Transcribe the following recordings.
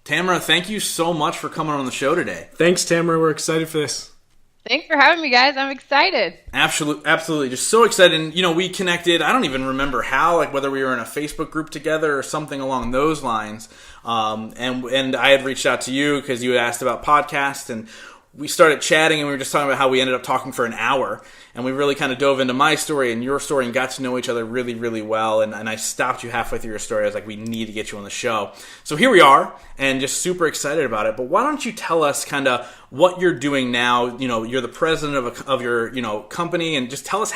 Tamara, thank you so much for coming on the show today. Thanks, Tamara. We're excited for this. Thanks for having me, guys. I'm excited. Absolutely. Just so excited. And, we connected, I don't even remember how, like whether we were in a Facebook group together or something along those lines. And I had reached out to you because you had asked about podcasts, and we started chatting, and we were just talking about how we ended up talking for an hour. And we really kind of dove into my story and your story and got to know each other really, really well. And I stopped you halfway through your story. I was like, we need to get you on the show. So here we are, and just super excited about it. But why don't you tell us kind of what you're doing now? You're the president of your, company, and just tell us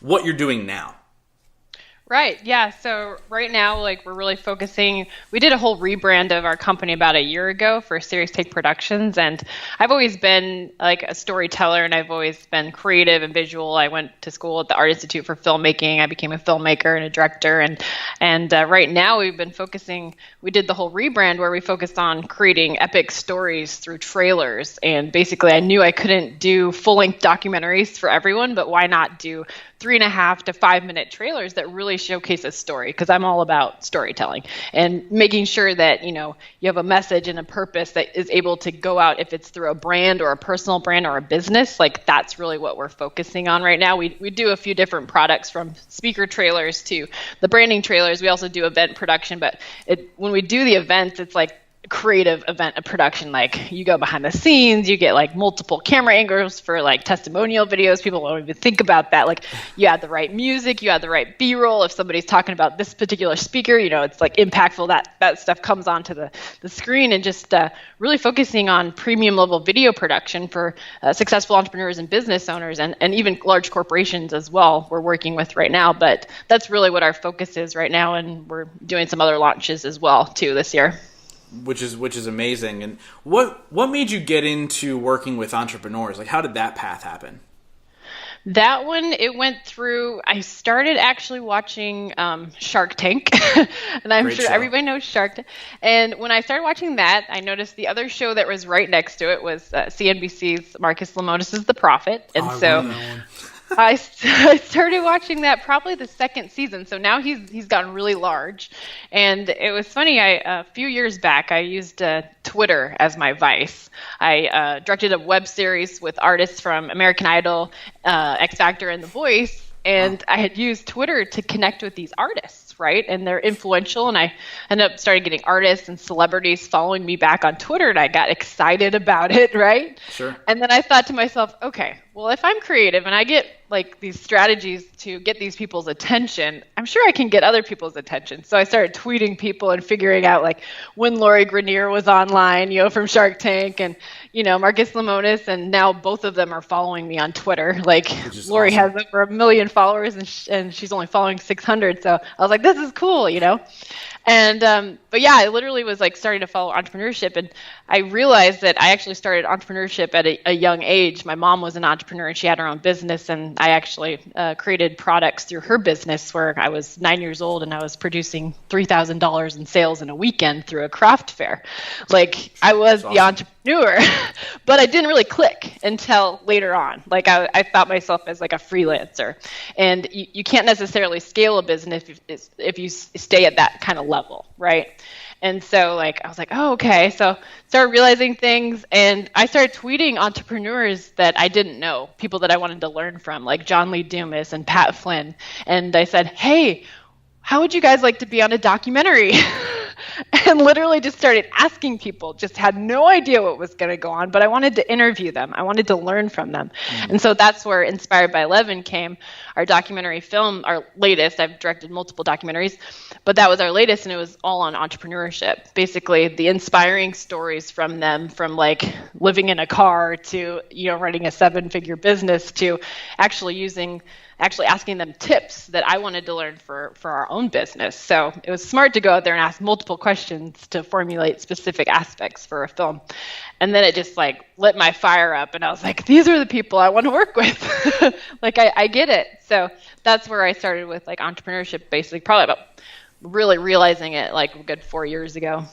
what you're doing now. Right. Yeah. So right now, we're really focusing. We did a whole rebrand of our company about a year ago for Serious Take Productions. And I've always been a storyteller, and I've always been creative and visual. I went to school at the Art Institute for Filmmaking. I became a filmmaker and a director. And right now we've been focusing, we did the whole rebrand where we focused on creating epic stories through trailers. And basically I knew I couldn't do full-length documentaries for everyone, but why not do 3.5 to 5 minute trailers that really showcase a story, because I'm all about storytelling and making sure that you have a message and a purpose that is able to go out, if it's through a brand or a personal brand or a business. That's really what we're focusing on right now. We do a few different products, from speaker trailers to the branding trailers. We also do event production, but when we do the events, it's creative event of production. You go behind the scenes, you get multiple camera angles for testimonial videos. People don't even think about that. You add the right music, you add the right B-roll. If somebody's talking about this particular speaker, it's impactful. That stuff comes onto the screen, and just really focusing on premium level video production for successful entrepreneurs and business owners, and even large corporations as well, we're working with right now. But that's really what our focus is right now, and we're doing some other launches as well too this year. Which is amazing. And what made you get into working with entrepreneurs? How did that path happen? That one, it went through, I started actually watching Shark Tank, and I'm Great sure show. Everybody knows Shark Tank. And when I started watching that, I noticed the other show that was right next to it was CNBC's Marcus Lemonis's The Prophet. And I started watching that probably the second season. So now he's gotten really large. And it was funny, a few years back, I used Twitter as my vice. I directed a web series with artists from American Idol, X Factor, and The Voice. And I had used Twitter to connect with these artists, right? And they're influential. And I ended up starting getting artists and celebrities following me back on Twitter, and I got excited about it, right? Sure. And then I thought to myself, okay, well, if I'm creative and I get these strategies to get these people's attention, I'm sure I can get other people's attention. So I started tweeting people and figuring out when Lori Grenier was online, from Shark Tank, and Marcus Lemonis, and now both of them are following me on Twitter. Lori awesome. has over 1 million followers, and she's only following 600. So I was like, this is cool, And but yeah, I literally was starting to follow entrepreneurship, and I realized that I actually started entrepreneurship at a young age. My mom was an entrepreneur, and she had her own business, and I actually created products through her business where I was 9 years old, and I was producing $3,000 in sales in a weekend through a craft fair. I was the entrepreneur, but I didn't really click until later on. I thought myself as a freelancer, and you can't necessarily scale a business if you stay at that kind of level, right? And so I was like, oh, okay. So started realizing things, and I started tweeting entrepreneurs that I didn't know, people that I wanted to learn from, like John Lee Dumas and Pat Flynn. And I said, hey, how would you guys like to be on a documentary? And literally just started asking people, just had no idea what was going to go on, but I wanted to interview them. I wanted to learn from them. And so that's where Inspired by 11 came, our documentary film, our latest. I've directed multiple documentaries, but that was our latest, and it was all on entrepreneurship. Basically, the inspiring stories from them, from living in a car to, running a 7-figure business, to actually asking them tips that I wanted to learn for our own business. So it was smart to go out there and ask multiple questions to formulate specific aspects for a film. And then it just lit my fire up, and I was like, these are the people I want to work with. I get it. So that's where I started with entrepreneurship, basically, probably about really realizing it a good 4 years ago.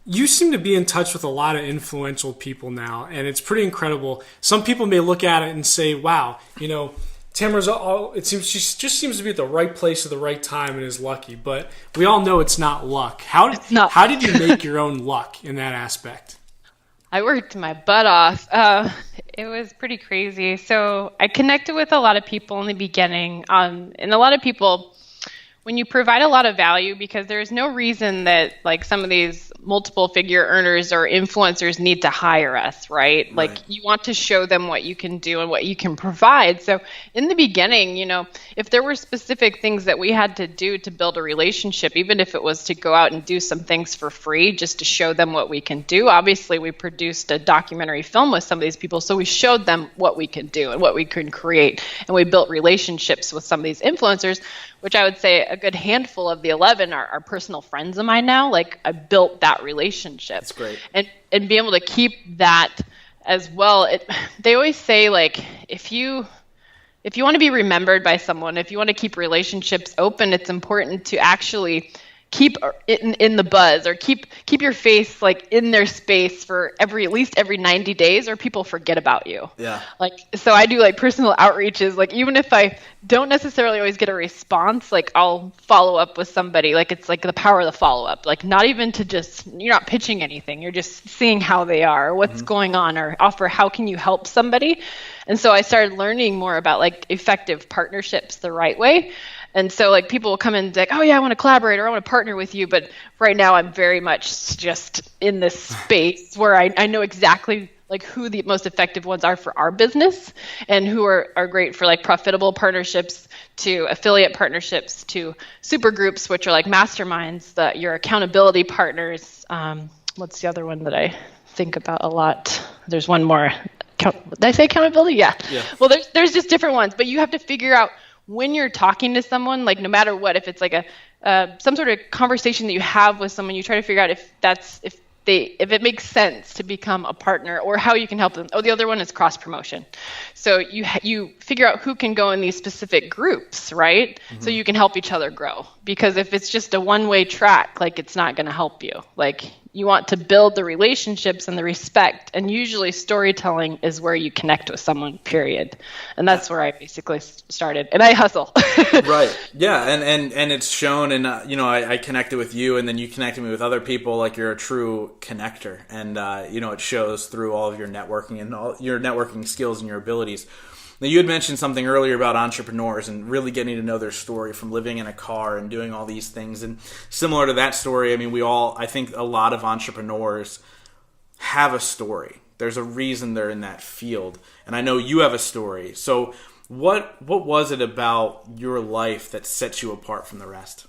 You seem to be in touch with a lot of influential people now, and it's pretty incredible. Some people may look at it and say, wow, Tamara's it seems she just seems to be at the right place at the right time and is lucky. But we all know it's not luck. How did you make your own luck in that aspect? I worked my butt off. It was pretty crazy. So I connected with a lot of people in the beginning, and a lot of people, when you provide a lot of value, because there's no reason that like some of these multiple figure earners or influencers need to hire us, right? Like you want to show them what you can do and what you can provide. So in the beginning, if there were specific things that we had to do to build a relationship, even if it was to go out and do some things for free just to show them what we can do. Obviously, we produced a documentary film with some of these people, so we showed them what we can do and what we can create. And we built relationships with some of these influencers, which I would say a good handful of the 11 are personal friends of mine now. Like I built that relationship. That's great. And be able to keep that as well. They always say like if you want to be remembered by someone, if you want to keep relationships open, it's important to actually keep it in the buzz, or keep your face like in their space for at least every 90 days, or people forget about you. Yeah. Like, so I do like personal outreaches, like even if I don't necessarily always get a response, like I'll follow up with somebody. Like it's like the power of the follow up, like not even to just, you're not pitching anything. You're just seeing how they are, what's going on, or offer, how can you help somebody? And so I started learning more about like effective partnerships the right way. And so like people will come in and like, oh yeah, I want to collaborate or I want to partner with you. But right now I'm very much just in this space where I know exactly like who the most effective ones are for our business, and who are great for like profitable partnerships, to affiliate partnerships, to super groups, which are like masterminds, your accountability partners. What's the other one that I think about a lot? There's one more. Did I say accountability? Yeah. Well, there's just different ones, but you have to figure out when you're talking to someone, like no matter what, if it's like some sort of conversation that you have with someone, you try to figure out if it makes sense to become a partner, or how you can help them. Oh, the other one is cross promotion. So you figure out who can go in these specific groups, right? So you can help each other grow. Because if it's just a one-way track, like it's not going to help you. Like you want to build the relationships and the respect, and usually storytelling is where you connect with someone, period. And that's where I basically started, and I hustle. Right. Yeah. And it's shown, and I connected with you, and then you connected me with other people. Like you're a true connector, and it shows through all of your networking and all your networking skills and your abilities. Now, you had mentioned something earlier about entrepreneurs and really getting to know their story, from living in a car and doing all these things. And similar to that story, I mean, I think a lot of entrepreneurs have a story. There's a reason they're in that field. And I know you have a story. So what was it about your life that sets you apart from the rest?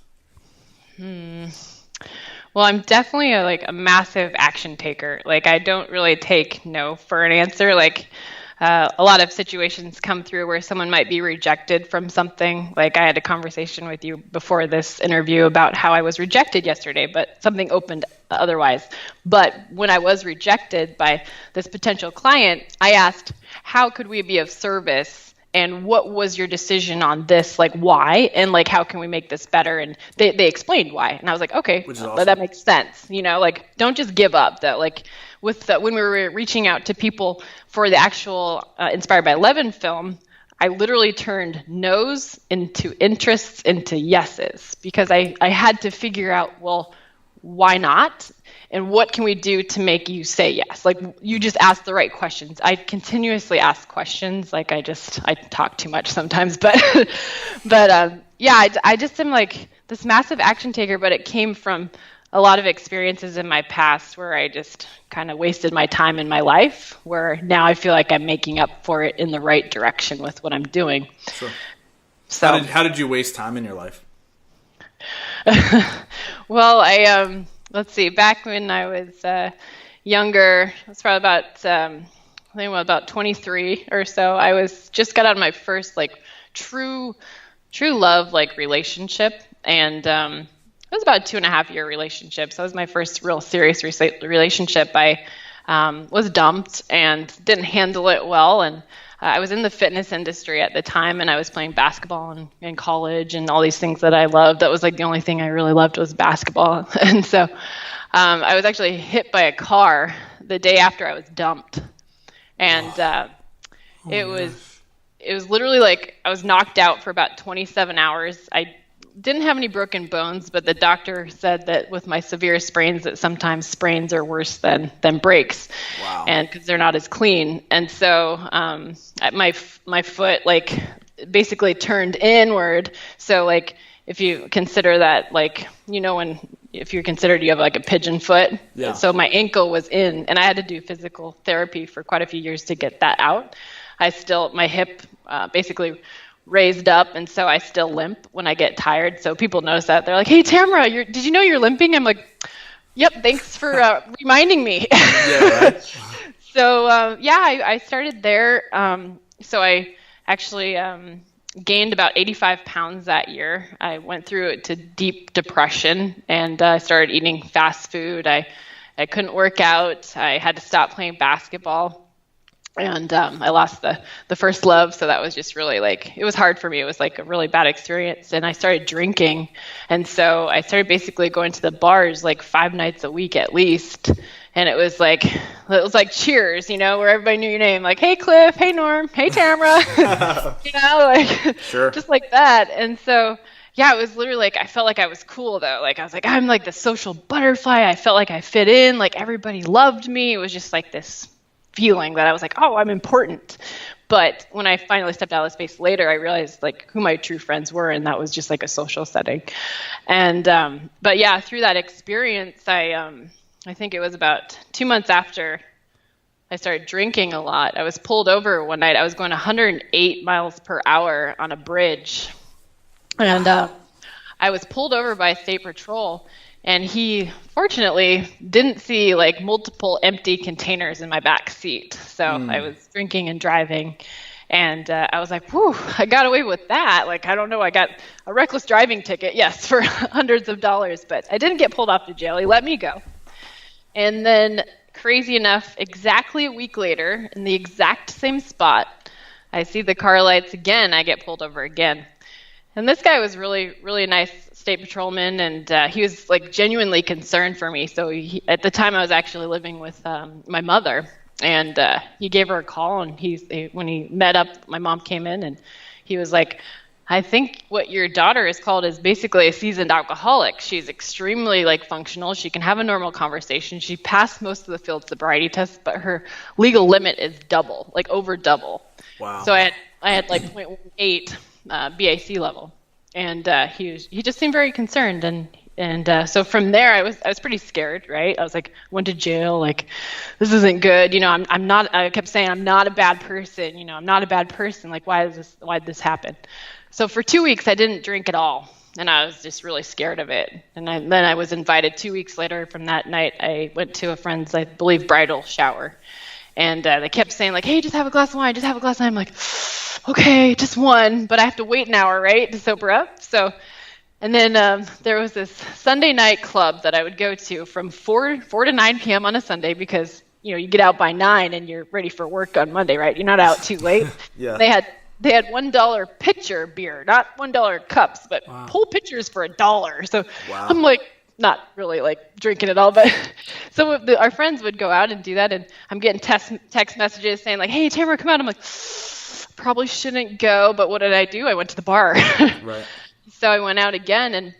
Well, I'm definitely a massive action taker. Like I don't really take no for an answer. Like a lot of situations come through where someone might be rejected from something. Like I had a conversation with you before this interview about how I was rejected yesterday, but something opened otherwise. But when I was rejected by this potential client, I asked, how could we be of service? And what was your decision on this? Like why? And like, how can we make this better? And they explained why. And I was like, okay, awesome. That makes sense. Like don't just give up though. Like when we were reaching out to people for the actual Inspired by 11 film, I literally turned no's into interests into yeses, because I had to figure out, well, why not? And what can we do to make you say yes? Like you just ask the right questions. I continuously ask questions. Like I talk too much sometimes, but I just am like this massive action taker, but it came from a lot of experiences in my past where I just kind of wasted my time in my life, where now I feel like I'm making up for it in the right direction with what I'm doing. Sure. So how did you waste time in your life? Well, let's see, back when I was younger, I was probably about 23 or so. I got out of my first true love relationship, and it was about a 2.5-year relationship. So that was my first real serious relationship. I was dumped and didn't handle it well. And I was in the fitness industry at the time, and I was playing basketball in college and all these things that I loved. That was the only thing I really loved was basketball. And so I was actually hit by a car the day after I was dumped. And it it was literally like I was knocked out for about 27 hours. I didn't have any broken bones, but the doctor said that with my severe sprains, that sometimes sprains are worse than breaks. Wow. And because they're not as clean. And so my foot like basically turned inward. So like if you consider that, like, you know, if you're considered you have like a pigeon foot. Yeah. So my ankle was in, and I had to do physical therapy for quite a few years to get that out. My hip basically raised up, and so I still limp when I get tired. So people notice that. They're like, "Hey, Tamara, did you know you're limping?" I'm like, "Yep, thanks for reminding me." Yeah, right. So I started there. So I actually gained about 85 pounds that year. I went through it to deep depression, and I started eating fast food. I couldn't work out. I had to stop playing basketball. And I lost the first love, so that was just really like, it was hard for me. It was like a really bad experience, and I started drinking, and so I started basically going to the bars like 5 nights a week at least, and it was like Cheers, you know, where everybody knew your name, like, hey Cliff, hey Norm, hey Tamara, you know, like sure. Just like that. And so yeah, it was literally like I felt like I was cool though. Like I was like, I'm like the social butterfly. I felt like I fit in, like everybody loved me. It was just like this feeling that I was like, oh, I'm important. But when I finally stepped out of space later, I realized like who my true friends were, and that was just like a social setting. And but yeah, through that experience, I think it was about 2 months after I started drinking a lot, I was pulled over one night. I was going 108 miles per hour on a bridge, and I was pulled over by state patrol. And he fortunately didn't see like multiple empty containers in my back seat. So I was drinking and driving, and I was like, whew, I got away with that. Like, I don't know, I got a reckless driving ticket, yes, for hundreds of dollars, but I didn't get pulled off to jail. He let me go. And then crazy enough, exactly a week later, in the exact same spot, I see the car lights again. I get pulled over again. And this guy was really, really nice state patrolman, and he was like genuinely concerned for me. So at the time I was actually living with my mother, and he gave her a call, and when he met up, my mom came in, and he was like, I think what your daughter is called is basically a seasoned alcoholic. She's extremely like functional. She can have a normal conversation. She passed most of the field sobriety tests, but her legal limit is double, like over double. Wow. So I had like 0.18 BAC level, and he just seemed very concerned, and so from there I was pretty scared, right? I was like, went to jail, like this isn't good, you know. I'm not. I kept saying I'm not a bad person, you know. I'm not a bad person. Like why did this happen? So for 2 weeks I didn't drink at all, and I was just really scared of it. And then I was invited 2 weeks later. From that night, I went to a friend's, I believe, bridal shower, and they kept saying like, hey, just have a glass of wine, just have a glass of wine. I'm like, okay, just one, but I have to wait an hour, right, to sober up. So, and then there was this Sunday night club that I would go to from 4 to 9 p.m. on a Sunday, because, you know, you get out by 9 and you're ready for work on Monday, right? You're not out too late. Yeah. They had $1 pitcher beer, not $1 cups, but whole pitchers for $1. So wow. I'm like, not really like drinking at all, but so our friends would go out and do that, and I'm getting text messages saying like, hey, Tamara, come out. I'm like, probably shouldn't go, but what did I do? I went to the bar. Right. So I went out again, and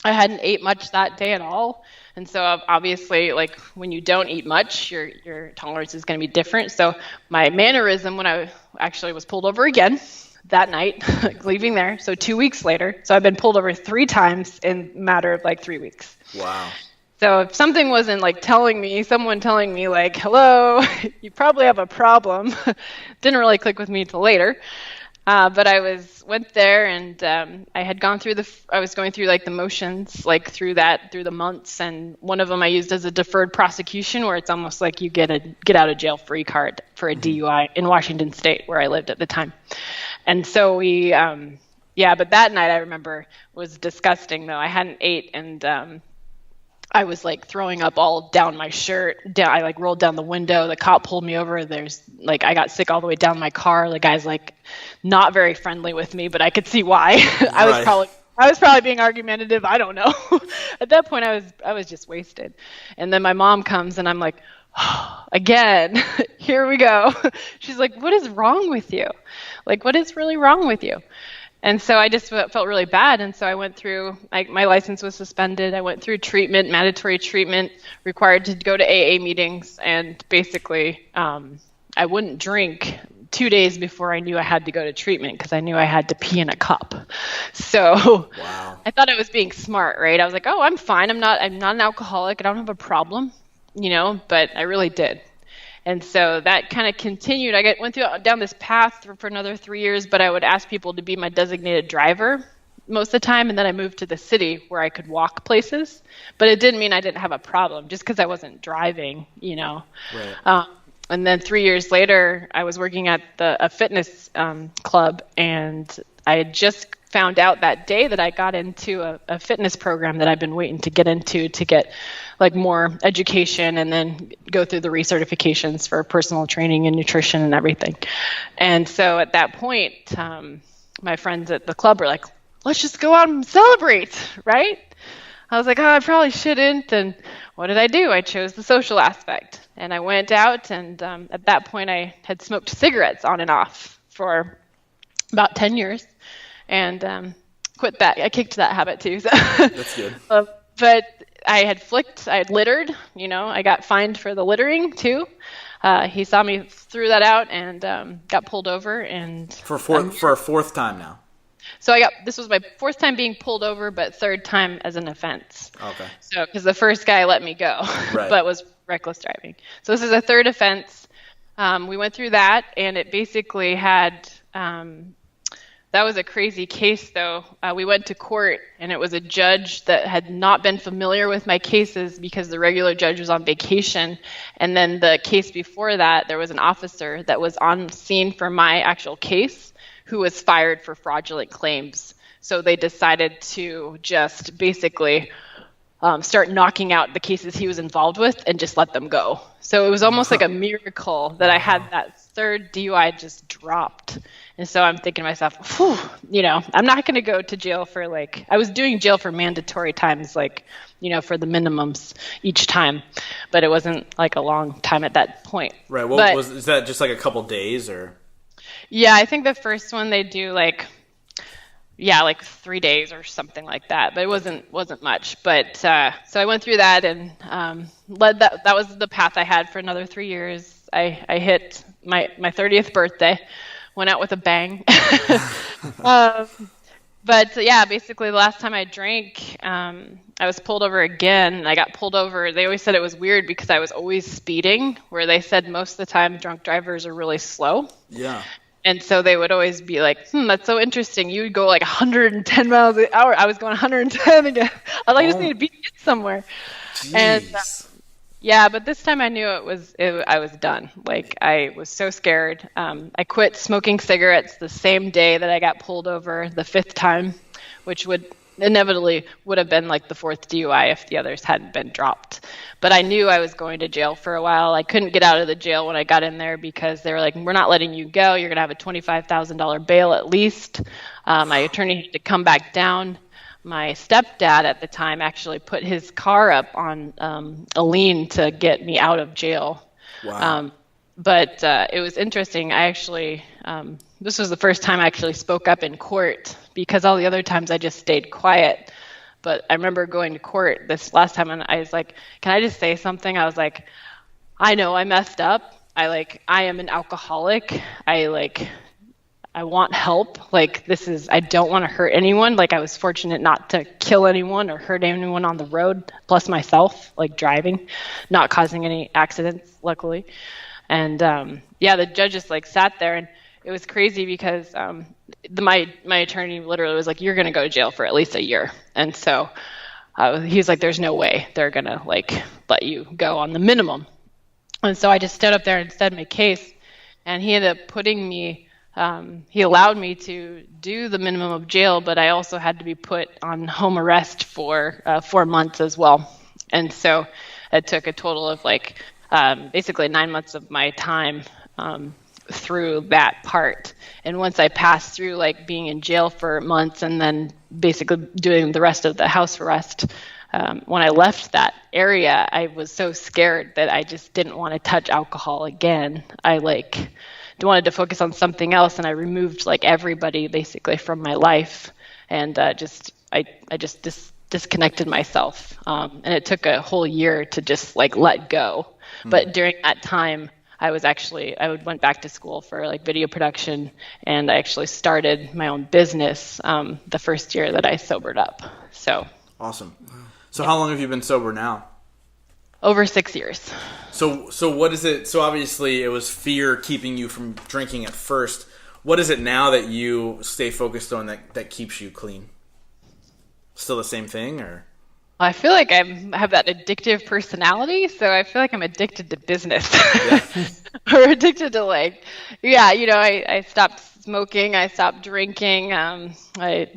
I hadn't ate much that day at all. And so obviously, like when you don't eat much, your tolerance is going to be different. So my mannerism when I actually was pulled over again that night, leaving there. So 2 weeks later, so I've been pulled over 3 times in a matter of like 3 weeks. Wow. So if something wasn't like someone telling me like, hello, you probably have a problem, didn't really click with me till later. But I went there, and I had gone through I was going through like the motions, like through the months, and one of them I used as a deferred prosecution, where it's almost like you get a get out of jail free card for a DUI in Washington State, where I lived at the time. And so but that night I remember was disgusting though. I hadn't ate, and I was like throwing up all down my shirt. I like rolled down the window. The cop pulled me over. I got sick all the way down my car. The guy's like not very friendly with me, but I could see why. I was probably being argumentative. I don't know. At that point I was just wasted. And then my mom comes, and I'm like, again, here we go. She's like, what is wrong with you? Like, what is really wrong with you? And so I just felt really bad. And so I went through, my license was suspended. I went through treatment, mandatory treatment, required to go to AA meetings. And basically, I wouldn't drink 2 days before I knew I had to go to treatment because I knew I had to pee in a cup. So wow. I thought I was being smart, right? I was like, oh, I'm fine. I'm not an alcoholic. I don't have a problem, but I really did. And so that kind of continued. I went down this path for another 3 years, but I would ask people to be my designated driver most of the time. And then I moved to the city where I could walk places. But it didn't mean I didn't have a problem just because I wasn't driving, Right. And then 3 years later, I was working at a fitness club, and I had just found out that day that I got into a fitness program that I've been waiting to get into to get like more education and then go through the recertifications for personal training and nutrition and everything. And so at that point, my friends at the club were like, let's just go out and celebrate, right? I was like, oh, I probably shouldn't. And what did I do? I chose the social aspect. And I went out, and at that point I had smoked cigarettes on and off for about 10 years. And quit that. I kicked that habit too. So. That's good. But I had littered. I got fined for the littering too. He saw me threw that out and got pulled over. And for a fourth time now. So this was my fourth time being pulled over, but third time as an offense. Okay. So because the first guy let me go, right. But was reckless driving. So this is a third offense. We went through that, and it basically had. That was a crazy case, though. We went to court, and it was a judge that had not been familiar with my cases because the regular judge was on vacation. And then the case before that, there was an officer that was on scene for my actual case who was fired for fraudulent claims. So they decided to just basically start knocking out the cases he was involved with and just let them go. So it was almost like a miracle that I had that third DUI just dropped. And so I'm thinking to myself, I'm not going to go to jail for I was doing jail for mandatory times, for the minimums each time, but it wasn't like a long time at that point. Right. Is that just like a couple days or? Yeah, I think the first one they do 3 days or something like that, but it wasn't much. But so I went through that and that was the path I had for another 3 years. I hit my 30th birthday, went out with a bang. But yeah, basically the last time I drank, I was pulled over again. I got pulled over. They always said it was weird because I was always speeding, where they said most of the time drunk drivers are really slow. Yeah. And so they would always be like, that's so interesting. You would go 110 miles an hour. I was going 110 again. I just need to be somewhere. Jeez. And but this time I knew I was done. I was so scared. I quit smoking cigarettes the same day that I got pulled over the fifth time, which would inevitably would have been the fourth DUI if the others hadn't been dropped. But I knew I was going to jail for a while. I couldn't get out of the jail when I got in there because they were like, we're not letting you go. You're going to have a $25,000 bail at least. My attorney had to come back down. My stepdad at the time actually put his car up on a lien to get me out of jail. Wow. But it was interesting. I actually, this was the first time I actually spoke up in court because all the other times I just stayed quiet. But I remember going to court this last time and I was like, can I just say something? I was like, I know I messed up. I am an alcoholic. I want help. I don't want to hurt anyone. I was fortunate not to kill anyone or hurt anyone on the road, plus myself, driving, not causing any accidents, luckily. And the judge just sat there, and it was crazy because my attorney literally was like, you're going to go to jail for at least a year. And so he's like, there's no way they're going to let you go on the minimum. And so I just stood up there and said my case, and he ended up putting me he allowed me to do the minimum of jail, but I also had to be put on home arrest for 4 months as well. And so it took a total of basically 9 months of my time through that part. And once I passed through being in jail for months and then basically doing the rest of the house arrest, when I left that area, I was so scared that I just didn't want to touch alcohol again. I wanted to focus on something else, and I removed like everybody basically from my life, and I just disconnected myself. And it took a whole year to just like let go. But during that time, I went back to school for like video production, and I actually started my own business the first year that I sobered up. So awesome. So how long have you been sober now? Over 6 years. So what is it? So obviously it was fear keeping you from drinking at first. What is it now that you stay focused on that keeps you clean? Still the same thing, or? I feel like I have that addictive personality, so I feel like I'm addicted to business. Yeah. Or addicted to I stopped smoking, I stopped drinking. I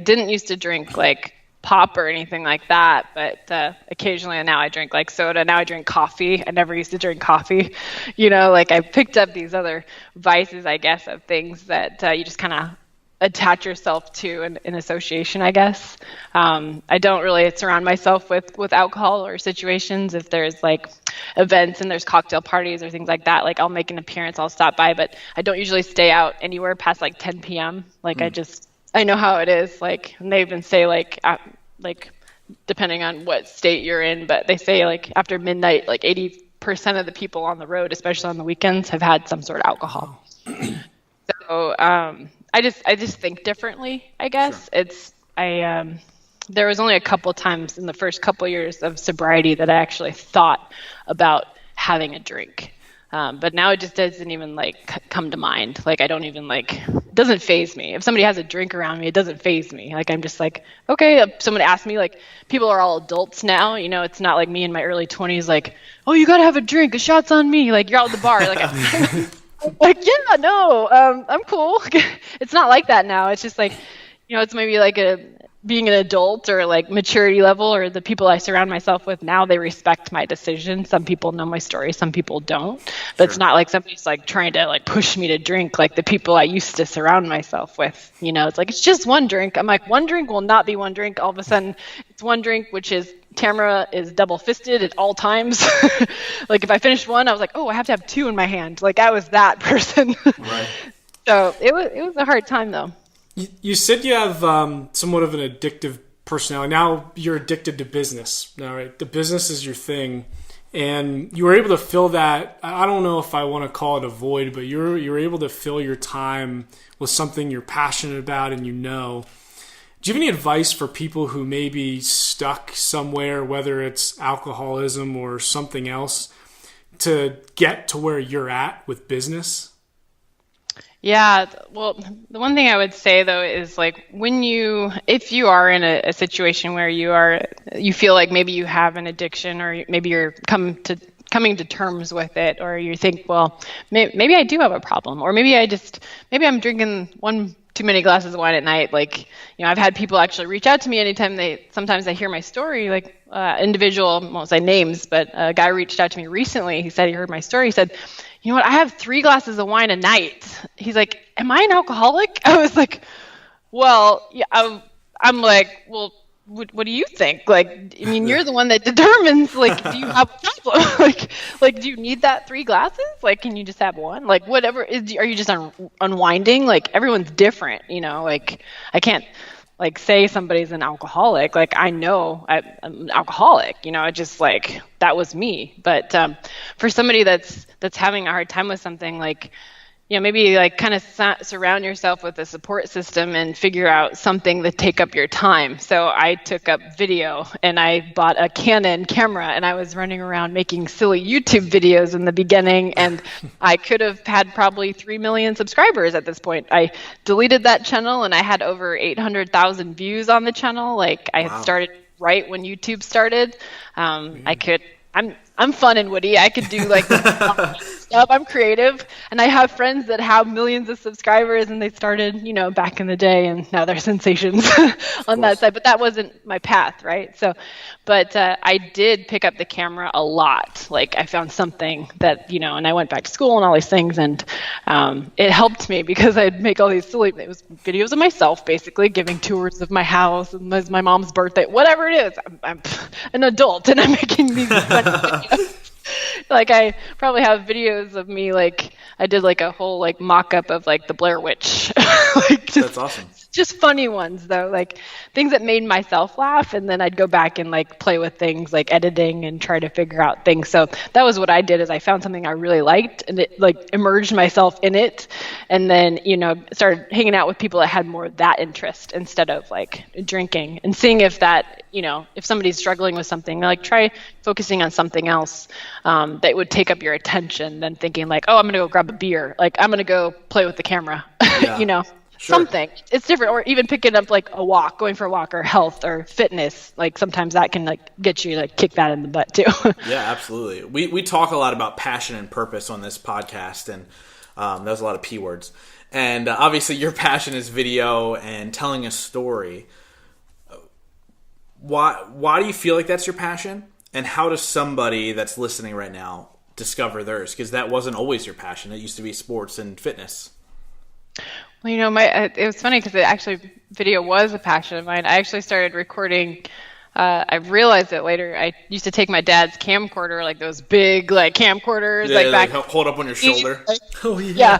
didn't used to drink like pop or anything like that, but occasionally now I drink like soda. Now I drink coffee. I never used to drink coffee. I picked up these other vices, I guess, of things that you just kind of attach yourself to in association, I guess. I don't really surround myself with alcohol or situations. If there's like events and there's cocktail parties or things like that, like I'll make an appearance, I'll stop by, but I don't usually stay out anywhere past like 10 p.m. I know how it is. Like, and they even say like depending on what state you're in, but they say like after midnight, like 80% of the people on the road, especially on the weekends, have had some sort of alcohol. So I just think differently, I guess. Sure. There was only a couple times in the first couple years of sobriety that I actually thought about having a drink. But now it just doesn't even like come to mind. Like I don't even it doesn't faze me. If somebody has a drink around me, it doesn't faze me. Like I'm just like, okay, if someone asks me, like people are all adults now, it's not like me in my early 20s, like, oh, you got to have a drink, a shot's on me. Like you're out at the bar. Like, I'm cool. It's not like that now. It's just like, it's maybe like being an adult or like maturity level, or the people I surround myself with now, they respect my decision. Some people know my story, some people don't. But It's not like somebody's like trying to like push me to drink like the people I used to surround myself with. It's like, it's just one drink. I'm like, one drink will not be one drink. All of a sudden it's one drink, which is Tamara is double fisted at all times. Like if I finished one, I was like, oh, I have to have two in my hand. Like I was that person. Right. So it was a hard time though. You said you have somewhat of an addictive personality. Now you're addicted to business. Now, right? The business is your thing, and you were able to fill that. I don't know if I want to call it a void, but you're able to fill your time with something you're passionate about, and Do you have any advice for people who may be stuck somewhere, whether it's alcoholism or something else, to get to where you're at with business? Yeah, well, the one thing I would say though is like if you are in a situation where you feel like maybe you have an addiction, or maybe you're coming to terms with it, or you think, well, maybe I do have a problem, or maybe I'm drinking one too many glasses of wine at night. Like, I've had people actually reach out to me anytime sometimes they hear my story, like individual, won't say names, but a guy reached out to me recently. He said he heard my story. He said, you know what, I have 3 glasses of wine a night. He's like, am I an alcoholic? I was like, well, yeah, I'm like, well, what do you think? Like, I mean, you're the one that determines, like, do you have a problem? like, do you need that 3 glasses? Like, can you just have one? Like, whatever, are you just unwinding? Like, everyone's different, like, I can't, like, say somebody's an alcoholic. Like, I know I'm an alcoholic, it just like, that was me. But for somebody that's having a hard time with something, like, maybe like kind of surround yourself with a support system and figure out something to take up your time. So I took up video, and I bought a Canon camera, and I was running around making silly YouTube videos in the beginning, and I could have had probably 3 million subscribers at this point. I deleted that channel, and I had over 800,000 views on the channel. Like I had started right when YouTube started. I'm fun and witty. I could do like stuff up. I'm creative, and I have friends that have millions of subscribers, and they started, back in the day, and now they're sensations on that side. But that wasn't my path, right? So, but I did pick up the camera a lot. Like I found something that, and I went back to school and all these things, and it helped me because I'd make all these silly videos of myself, basically giving tours of my house and my mom's birthday, whatever it is. I'm an adult, and I'm making these videos. Like I probably have videos of me, like I did like a whole like mock-up of like the Blair Witch. That's awesome. Just funny ones though, like things that made myself laugh, and then I'd go back and like play with things like editing and try to figure out things. So that was what I did, is I found something I really liked and it like immersed myself in it, and then started hanging out with people that had more of that interest instead of like drinking, and seeing if that if somebody's struggling with something, like try focusing on something else that would take up your attention than thinking like, oh, I'm gonna go grab a beer, like I'm gonna go play with the camera. Yeah. Sure. Something. It's different. Or even picking up like a walk, going for a walk, or health or fitness. Like sometimes that can like get you to kick that in the butt too. Yeah, absolutely. We talk a lot about passion and purpose on this podcast, and there's a lot of P words. And obviously your passion is video and telling a story. Why do you feel like that's your passion? And how does somebody that's listening right now discover theirs? Because that wasn't always your passion. It used to be sports and fitness. Well, it was funny because video was a passion of mine. I actually started recording. I realized it later. I used to take my dad's camcorder, like those big like camcorders, back hold up on your shoulder. Oh yeah.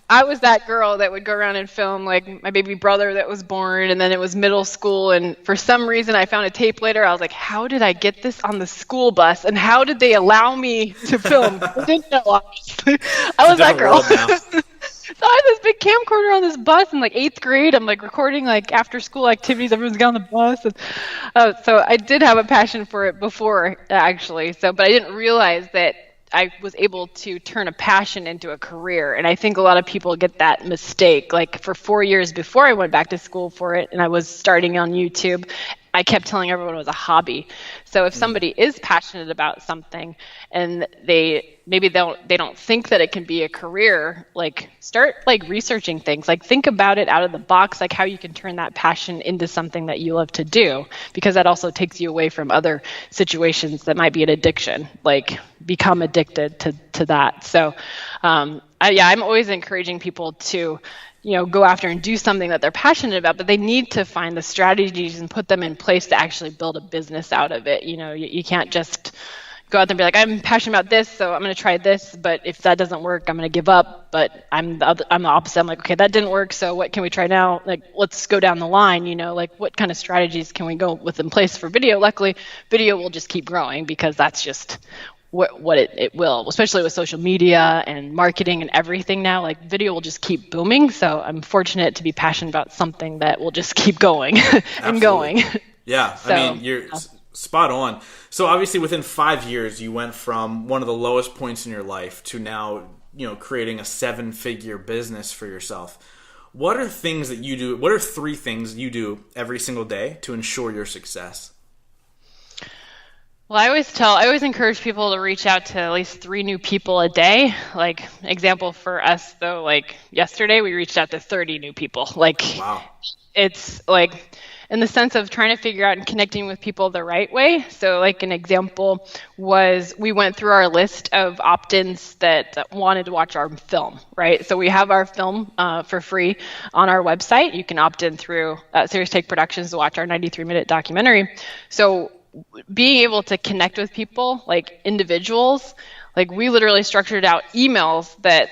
I was that girl that would go around and film like my baby brother that was born, and then it was middle school, and for some reason I found a tape later. I was like, how did I get this on the school bus, and how did they allow me to film? I didn't know, honestly. I was that girl. So I had this big camcorder on this bus in like 8th grade. I'm like recording like after school activities. Everyone's got on the bus. And, so I did have a passion for it before actually. But I didn't realize that I was able to turn a passion into a career. And I think a lot of people get that mistake. Like for 4 years before I went back to school for it and I was starting on YouTube, I kept telling everyone it was a hobby. So if somebody is passionate about something and they don't think that it can be a career, like start like researching things, like think about it out of the box, like how you can turn that passion into something that you love to do, because that also takes you away from other situations that might be an addiction, like become addicted to that. So I'm always encouraging people to go after and do something that they're passionate about, but they need to find the strategies and put them in place to actually build a business out of it. You can't just go out there and be like, I'm passionate about this, so I'm going to try this, but if that doesn't work, I'm going to give up. But I'm the opposite. I'm like, okay, that didn't work, so what can we try now? Like, let's go down the line, like what kind of strategies can we go with in place for video? Luckily, video will just keep growing because that's just what it will, especially with social media and marketing and everything now. Like video will just keep booming. So I'm fortunate to be passionate about something that will just keep going and going. Yeah, so, I mean, you're spot on. So obviously within 5 years, you went from one of the lowest points in your life to now, creating a 7-figure business for yourself. What are things that you do? What are 3 things you do every single day to ensure your success? Well, I always encourage people to reach out to at least 3 new people a day. Like example for us though, like yesterday we reached out to 30 new people. Like wow. It's like in the sense of trying to figure out and connecting with people the right way. So like an example was we went through our list of opt-ins that wanted to watch our film, right? So we have our film for free on our website. You can opt in through Serious Take Productions to watch our 93-minute documentary. So being able to connect with people, like individuals, like we literally structured out emails that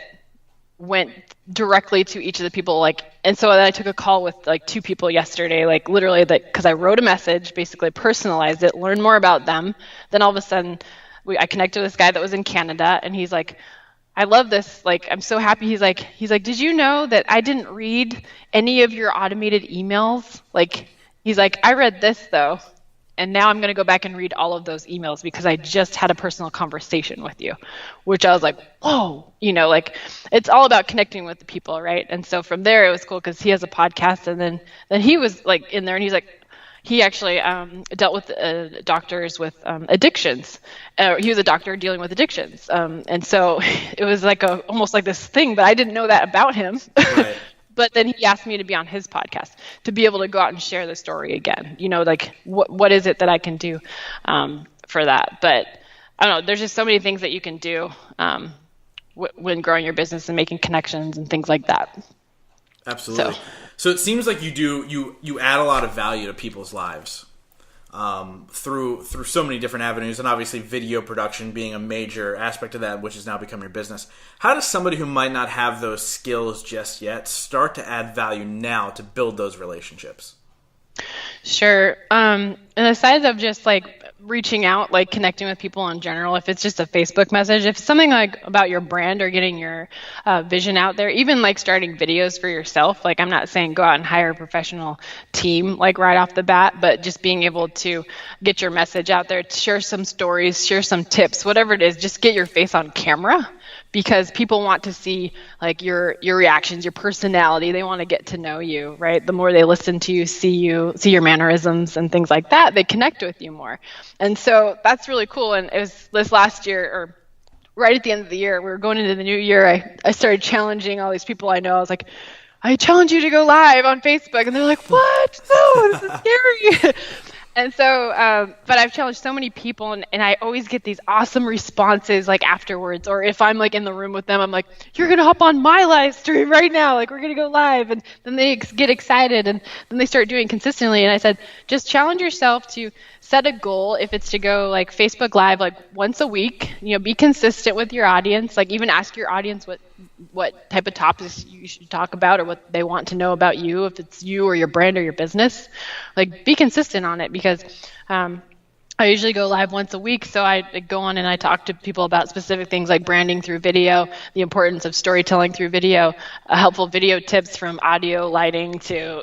went directly to each of the people, like, and so then I took a call with like 2 people yesterday, like literally that, because I wrote a message, basically personalized it, learned more about them. Then all of a sudden I connected with this guy that was in Canada, and he's like, I love this, like I'm so happy. He's like, did you know that I didn't read any of your automated emails? Like he's like, I read this though. And now I'm going to go back and read all of those emails because I just had a personal conversation with you, which I was like, whoa, like it's all about connecting with the people, right? And so from there, it was cool because he has a podcast, and then he was like in there, and he's like, he actually dealt with doctors with addictions. He was a doctor dealing with addictions, and so it was like almost like this thing, but I didn't know that about him. Right. But then he asked me to be on his podcast to be able to go out and share the story again. Like what is it that I can do for that? But I don't know. There's just so many things that you can do when growing your business and making connections and things like that. Absolutely. So it seems like you add a lot of value to people's lives through so many different avenues, and obviously video production being a major aspect of that, which has now become your business. How does somebody who might not have those skills just yet start to add value now to build those relationships? Sure. And aside of just like reaching out, like connecting with people in general, if it's just a Facebook message, if it's something like about your brand or getting your vision out there, even like starting videos for yourself, like I'm not saying go out and hire a professional team like right off the bat, but just being able to get your message out there, share some stories, share some tips, whatever it is, just get your face on camera. Because people want to see like your reactions, your personality. They want to get to know you, right? The more they listen to you, see your mannerisms and things like that, they connect with you more. And so that's really cool. And it was this last year, or right at the end of the year, we were going into the new year, I started challenging all these people I know. I was like, I challenge you to go live on Facebook. And they're like, what? No, this is scary. And so, but I've challenged so many people, and I always get these awesome responses like afterwards, or if I'm like in the room with them, I'm like, you're going to hop on my live stream right now. Like we're going to go live. And then they get excited, and then they start doing consistently. And I said, just challenge yourself to set a goal. If it's to go like Facebook live, like once a week, be consistent with your audience, like even ask your audience what type of topics you should talk about or what they want to know about you, if it's you or your brand or your business. Like be consistent on it, because I usually go live once a week, so I go on and I talk to people about specific things like branding through video, the importance of storytelling through video, helpful video tips from audio, lighting to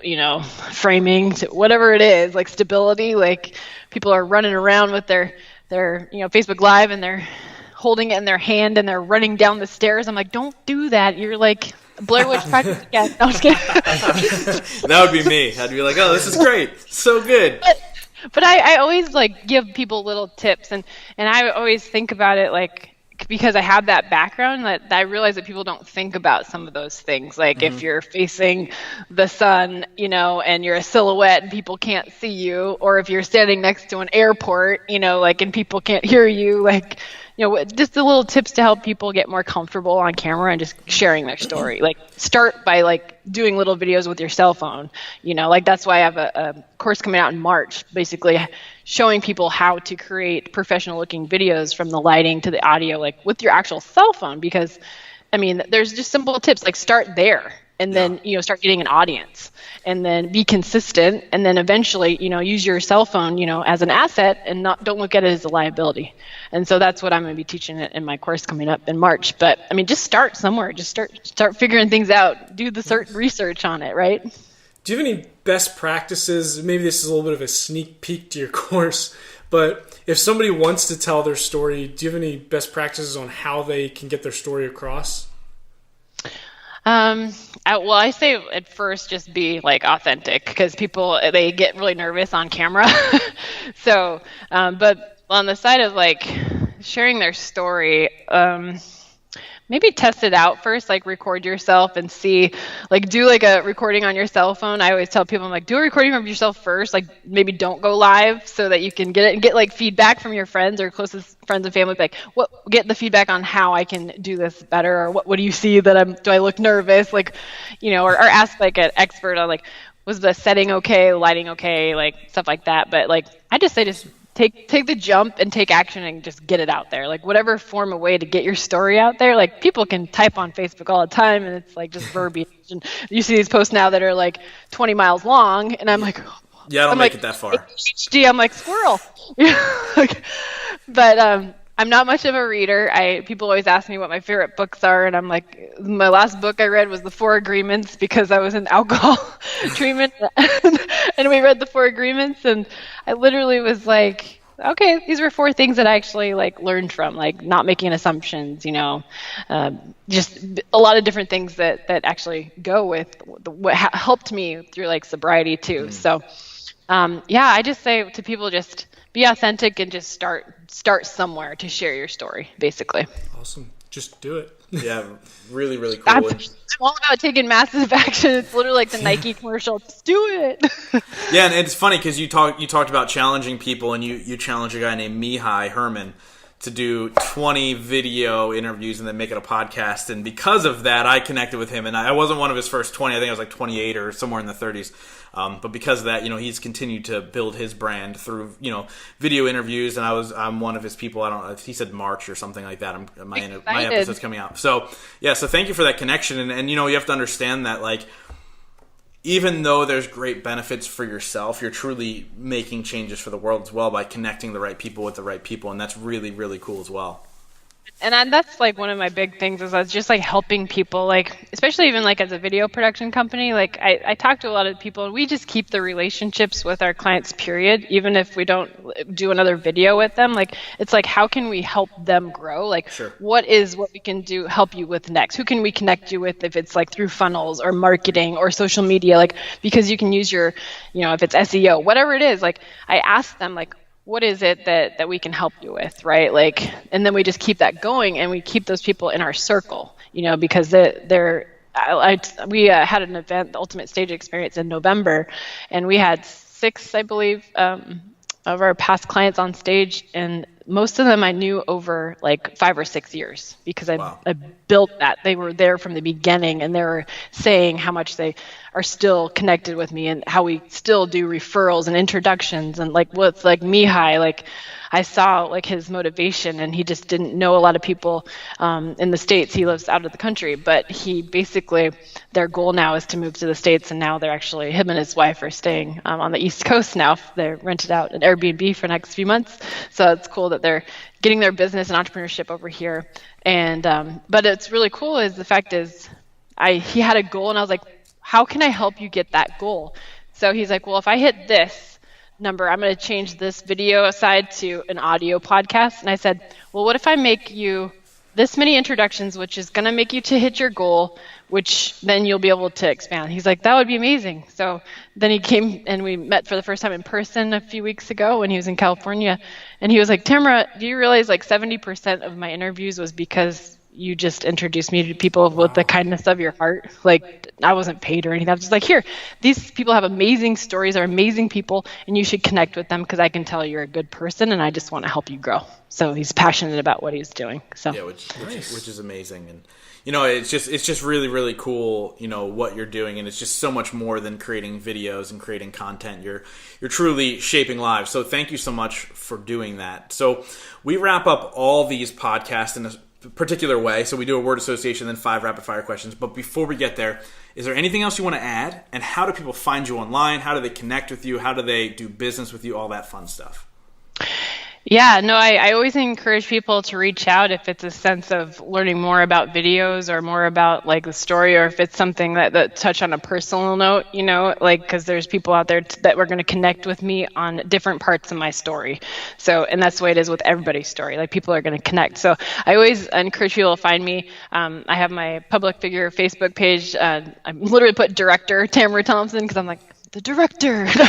framing to whatever it is, like stability. Like people are running around with their Facebook Live and they're holding it in their hand and they're running down the stairs. I'm like, don't do that. You're like Blair Witch Project again. No, I'm just kidding. That would be me. I'd be like, oh, this is great. So good. But I always like give people little tips, and I always think about it like, because I have that background, that I realize that people don't think about some of those things. Like if you're facing the sun, and you're a silhouette and people can't see you, or if you're standing next to an airport, and people can't hear you, like, just the little tips to help people get more comfortable on camera and just sharing their story. Like start by like doing little videos with your cell phone, like that's why I have a course coming out in March, basically showing people how to create professional looking videos from the lighting to the audio, like with your actual cell phone. Because there's just simple tips, like start there. And then, start getting an audience, and then be consistent. And then eventually, use your cell phone, as an asset, and don't look at it as a liability. And so that's what I'm going to be teaching in my course coming up in March. But just start somewhere. Just start figuring things out. Do the certain research on it, right? Do you have any best practices? Maybe this is a little bit of a sneak peek to your course, but if somebody wants to tell their story, do you have any best practices on how they can get their story across? I say at first just be like authentic, because people, they get really nervous on camera. So, but on the side of like sharing their story, maybe test it out first, like record yourself and see, like do like a recording on your cell phone. I always tell people, I'm like, do a recording of yourself first, like maybe don't go live so that you can get it and get like feedback from your friends or closest friends and family, like get the feedback on how I can do this better, or what do you see that do I look nervous, like, or ask like an expert on like, was the setting okay, lighting okay, like stuff like that. But like, I just say just take the jump and take action and just get it out there. Like whatever form of way to get your story out there. Like people can type on Facebook all the time and it's like just verbiage. And you see these posts now that are like 20 miles long, and I'm like, yeah, I don't make it that far. HD, I'm like squirrel. But I'm not much of a reader. People always ask me what my favorite books are, and I'm like, my last book I read was The 4 Agreements, because I was in alcohol treatment, and we read The 4 Agreements, and I literally was like, okay, these were 4 things that I actually like learned from, like not making assumptions, just a lot of different things that actually go with what helped me through like sobriety too. So I just say to people, just be authentic and just start somewhere to share your story, basically. Awesome. Just do it. Yeah, really, really cool. I'm all about taking massive action. It's literally like the Nike commercial. Just do it. Yeah, and it's funny because you talked about challenging people, and you challenged a guy named Mihai Herman to do 20 video interviews and then make it a podcast. And because of that, I connected with him. And I wasn't one of his first 20. I think I was like 28 or somewhere in the 30s. But because of that, he's continued to build his brand through, video interviews. And I'm one of his people. I don't know. He said March or something like that. My episode's coming out. So, yeah. So thank you for that connection. And you have to understand that, like, even though there's great benefits for yourself, you're truly making changes for the world as well by connecting the right people with the right people. And that's really, really cool as well. And that's like one of my big things is I was just like helping people, like, especially even like as a video production company, like I talk to a lot of people and we just keep the relationships with our clients, period. Even if we don't do another video with them, like, it's like, how can we help them grow? Like, sure. What we can do, help you with next? Who can we connect you with if it's like through funnels or marketing or social media? Like, because you can use your, if it's SEO, whatever it is, like I ask them, like, what is it that we can help you with, right? Like, and then we just keep that going and we keep those people in our circle, because we had an event, the Ultimate Stage Experience, in November, and we had 6, I believe, of our past clients on stage, and most of them I knew over like 5 or 6 years because I built that. They were there from the beginning, and they were saying how much they are still connected with me and how we still do referrals and introductions. And like with like Mihai, like I saw like his motivation, and he just didn't know a lot of people in the States. He lives out of the country, but he basically, their goal now is to move to the States, and now they're actually, him and his wife are staying on the East Coast now. They're rented out an Airbnb for the next few months. So it's cool that they're getting their business and entrepreneurship over here. And but it's really cool is the fact is he had a goal, and I was like, how can I help you get that goal? So he's like, well, if I hit this number, I'm going to change this video side to an audio podcast. And I said, well, what if I make you this many introductions, which is going to make you to hit your goal, which then you'll be able to expand. He's like, that would be amazing. So then he came and we met for the first time in person a few weeks ago when he was in California. And he was like, Tamara, do you realize like 70% of my interviews was because you just introduced me to people with the kindness of your heart? Like, I wasn't paid or anything. I was just like, here, these people have amazing stories, are amazing people, and you should connect with them because I can tell you're a good person and I just want to help you grow. So he's passionate about what he's doing. So yeah, which is amazing. And it's just really, really cool, what you're doing, and it's just so much more than creating videos and creating content. You're truly shaping lives. So thank you so much for doing that. So we wrap up all these podcasts in a particular way. So we do a word association, then 5 rapid fire questions. But before we get there, is there anything else you want to add? And how do people find you online? How do they connect with you? How do they do business with you? All that fun stuff. Yeah, no, I always encourage people to reach out if it's a sense of learning more about videos or more about like the story, or if it's something that touch on a personal note, like, because there's people out there that were going to connect with me on different parts of my story. So, and that's the way it is with everybody's story. Like, people are going to connect. So I always encourage people to find me. I have my public figure Facebook page. I literally put director Tamara Thompson because I'm like, the director. so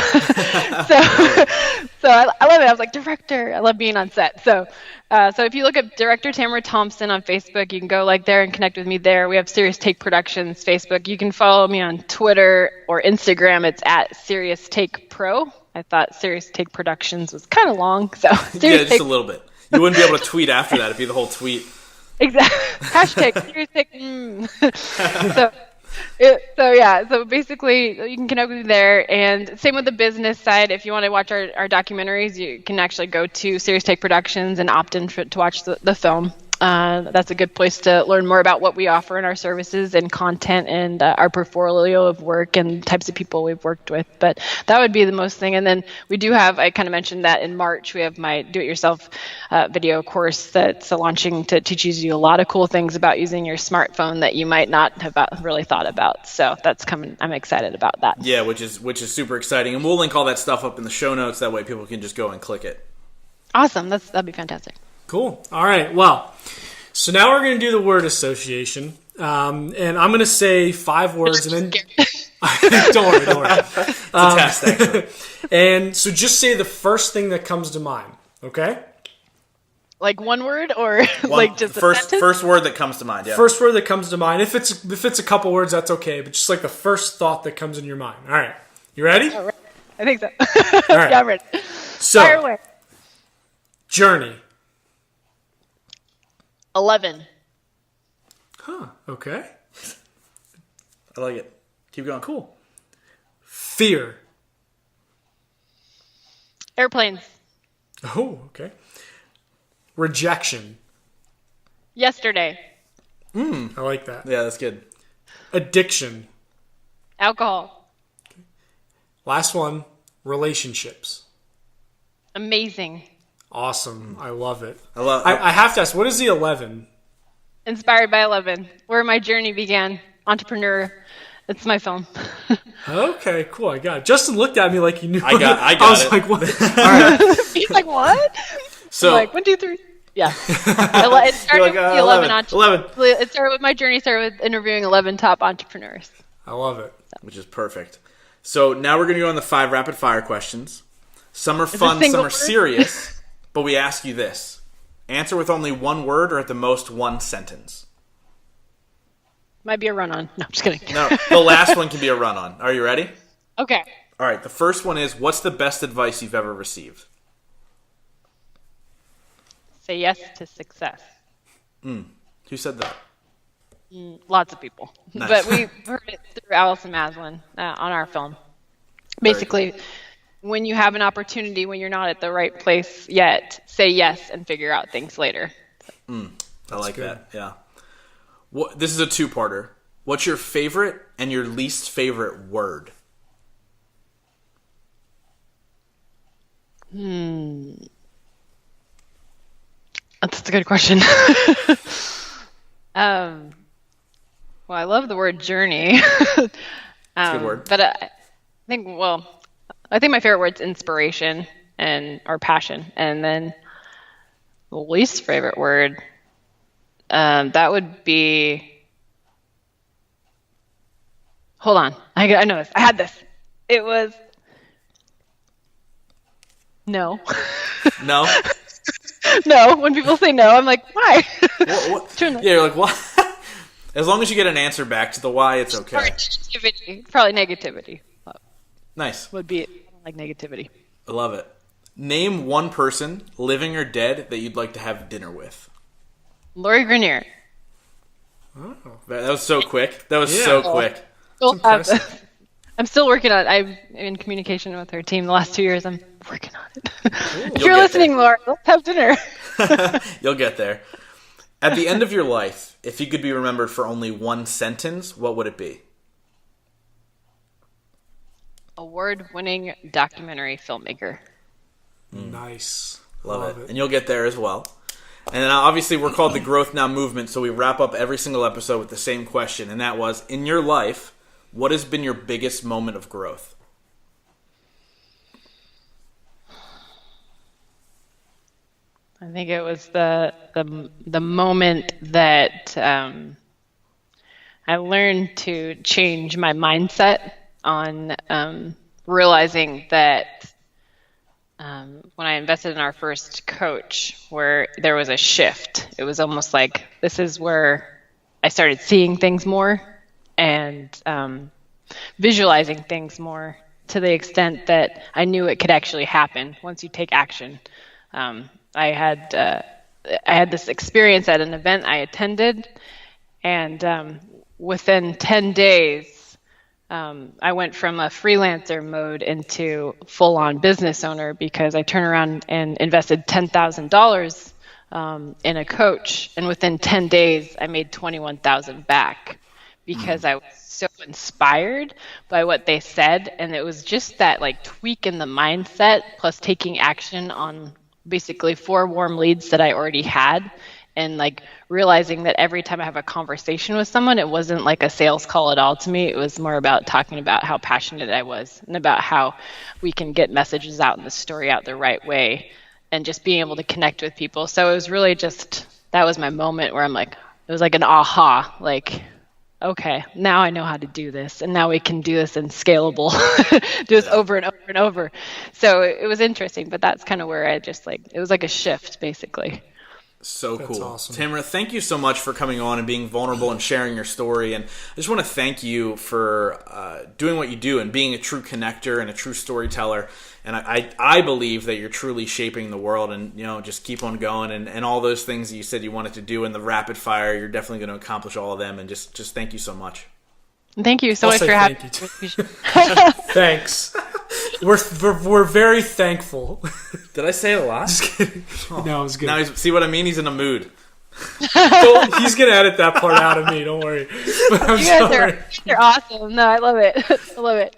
I love it. I was like, director. I love being on set. So if you look up Director Tamara Thompson on Facebook, you can go like there and connect with me there. We have Serious Take Productions Facebook. You can follow me on Twitter or Instagram. It's at Serious Take Pro. I thought Serious Take Productions was kind of long. So yeah, just a little bit. You wouldn't be able to tweet after that. It'd be the whole tweet. Exactly. Hashtag Serious Take. So basically you can connect with me there, and same with the business side. If you want to watch our documentaries, you can actually go to Serious Take Productions and opt in to watch the film. That's a good place to learn more about what we offer in our services and content and our portfolio of work and types of people we've worked with. But that would be the most thing. And then we do have, I kind of mentioned that in March, we have my do-it-yourself video course that's launching to teach you a lot of cool things about using your smartphone that you might not have really thought about. So that's coming. I'm excited about that. Yeah, which is super exciting. And we'll link all that stuff up in the show notes. That way people can just go and click it. Awesome. That'd be fantastic. Cool. All right. Well, so now we're going to do the word association. And I'm going to say 5 words, and then Don't worry. It's a test, actually. And so just say the first thing that comes to mind, okay? Like one word or like just first word that comes to mind. Yeah. First word that comes to mind. If it's a couple words, that's okay. But just like the first thought that comes in your mind. All right, you ready? Oh, right. I think so. All right. Yeah, I'm ready. So, Fire away. Journey. 11. Huh. Okay. I like it. Keep going. Cool. Fear. Airplanes. Oh, okay. Rejection. Yesterday. I like that. Yeah, that's good. Addiction. Alcohol. Last one. Relationships. Amazing. Awesome. I love it. I have to ask, what is the 11? Inspired by 11. Where my journey began. Entrepreneur. It's my film. Okay, cool. I got it. Justin looked at me like he knew. I got I was it. like, what? All right. He's like, what? So I'm like 1, 2, 3. Yeah. It started like, with the 11. 11. It started with my journey. Started with interviewing 11 top entrepreneurs. I love it. Which is perfect. So now we're going to go on the 5 rapid fire questions. Some are fun, some are serious. But we ask you this. Answer with only one word or at the most one sentence. Might be a run-on. No, I'm just kidding. No, the last one can be a run-on. Are you ready? Okay. All right, the first one is, what's the best advice you've ever received? Say yes to success. Who said that? Lots of people. Nice. But we heard it through Allison Maslin on our film. Basically, when you have an opportunity, when you're not at the right place yet, say yes and figure out things later. I like that, yeah. This is a two-parter. What's your favorite and your least favorite word? That's a good question. Well, I love the word journey. It's a good word. But I think my favorite word's inspiration or passion. And then the least favorite word, that would be, hold on. I know this. I had this. It was no. No? No. When people say no, I'm like, why? What? Yeah, you're like, what? As long as you get an answer back to the why, it's okay. Probably negativity. Nice. Would be like negativity. I love it. Name one person, living or dead, that you'd like to have dinner with. Lori Grenier. Oh. That was so quick. That was so quick. I'm still working on it. I'm in communication with her team the last 2 years. I'm working on it. If You'll you're get listening, Laura, let's have dinner. You'll get there. At the end of your life, if you could be remembered for only one sentence, what would it be? Award-winning documentary filmmaker. Nice. Love it. And you'll get there as well. And then obviously we're called the Growth Now Movement, so we wrap up every single episode with the same question, and that was, in your life, what has been your biggest moment of growth? I think it was the moment that I learned to change my mindset on realizing that when I invested in our first coach, where there was a shift. It was almost like this is where I started seeing things more and visualizing things more to the extent that I knew it could actually happen once you take action. I had this experience at an event I attended, and within 10 days, I went from a freelancer mode into full-on business owner because I turned around and invested $10,000 in a coach, and within 10 days, I made $21,000 back because I was so inspired by what they said, and it was just that like tweak in the mindset plus taking action on basically 4 warm leads that I already had, and like realizing that every time I have a conversation with someone, it wasn't like a sales call at all to me. It was more about talking about how passionate I was and about how we can get messages out and the story out the right way and just being able to connect with people. So it was really just, that was my moment where I'm like, it was like an aha, like okay, now I know how to do this, and now we can do this in scalable, do this over and over and over. So it was interesting, but that's kind of where I just it was like a shift, basically. So That's cool. awesome. Tamara, thank you so much for coming on and being vulnerable and sharing your story. And I just want to thank you for doing what you do and being a true connector and a true storyteller. And I believe that you're truly shaping the world, and just keep on going, and all those things that you said you wanted to do in the rapid fire, you're definitely going to accomplish all of them. And just thank you so much. Thank you so much for having me. Thanks. We're very thankful. Did I say it a lot? Just kidding. No, it was good. Now see what I mean? He's in a mood. He's gonna edit that part out of me. Don't worry. But I'm You guys sorry. are awesome. No, I love it. I love it.